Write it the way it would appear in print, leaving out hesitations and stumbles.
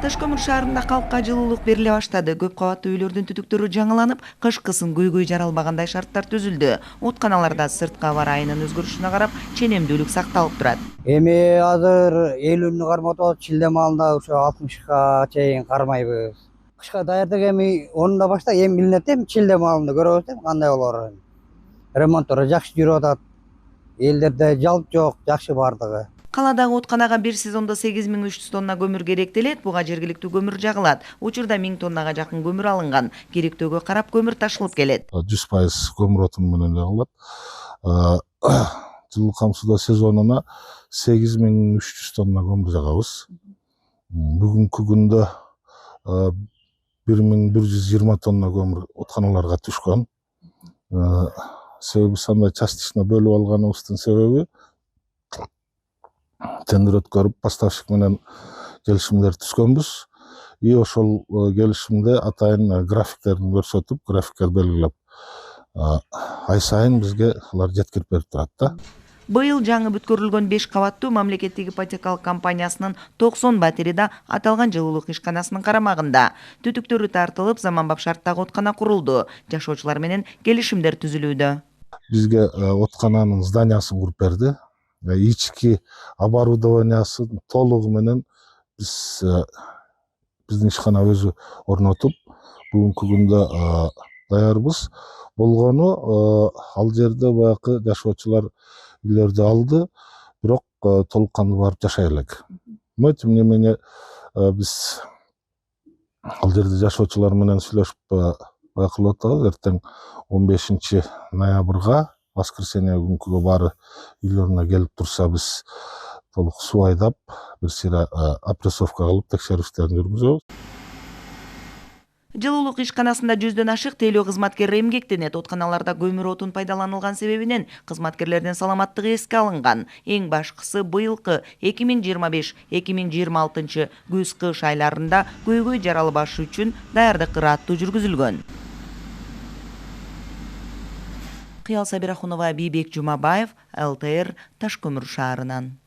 Таш көмүр шаарында калкка жылуулук бериле баштады. Көп кабаттуу үйлөрдүн түтүктөрү жаңыланып, кышкысын көйгөй жаралбагандай шарттар түзүлдү. Отканаларда сырткы аба ырайынын өзгөрүшүнө карап ченемдүүлүк сакталып турат. Эми азыр 50-нү кармап атабыз, шилде маалында ошо 60ка чейин кармайбыз. Кышка даярдык эми 10-да баштап эми билинет эми шилде маалында көрөбүз эми кандай болоорун. Ремонттор жакшы жүрүп атат. Элдерде жалп жок, жакшы бардыгы. Каладагы отканага бир сезондо 8300 тонна көмүр керектелет. Буга жергиликтүү көмүр жагылат. Учурда 1000 тоннага жакын көмүр алынган. Керектөөгө карап көмүр ташылып келет. 100% көмүр отуну менен жагылат. Жылуу камсыздоо сезонуна 8300 тонна көмүр жагабыз. Бүгүнкү күндө 1120 тонна көмүр отканаларга түшкөн. Себеби сандай частично бөлүп алганыбыздын себеби тендер өткөрүп поставщик менен келишимдер түзгөнбүз. И ошол келишимде атайын графиктерин көрсөтүп, графиктер белгилеп, ай сайын бизге алар жеткирип берип турат да. Быйыл жаңы бүткөрүлгөн 5 кабаттуу мамлекеттик ипотекалык компаниясынын 90 батири да аталган жылуулук ишканасынын карамагында. Түтүктөрү тартылып, заманбап шарттагы откана курулду. Жашоочулар менен келишимдер түзүлүүдө. Бизге откананын зданиясын куруп берди. Ички оборудованиясын толугу менен биздин ишкана өзү орнотуп, бүгүнкү күндө даярбыз. Болгону ал жерде баягы жашоочулар үйлөрдү алды, бирок толук кандуу барып жашай элек. Тем не менее биз ал жерде жашоочулар менен сүйлөшүп кылып атабыз. Эртең 15 ноябрга воскресенье күнкүгө баары үйлөрүнө келип турса, биз толук суу айдап, бир сыйра опрессовка кылып текшериштерин жүргүзөбүз. Жылуулук ишканасында 100дөн ашык тейлөө кызматкер эмгектенет. Отканаларда көмүр отун пайдаланылган себебинен кызматкерлердин саламаттыгы эске алынган. Эң башкысы быйылкы 2025-2026 күз-кыш айларында көйгөй жаралбашы үчүн даярдык ыраттуу жүргүзүлгөн. Кыял Сабирахунова, Бийбек Жумабаев, ЛТР, Таш көмүр шаарынан.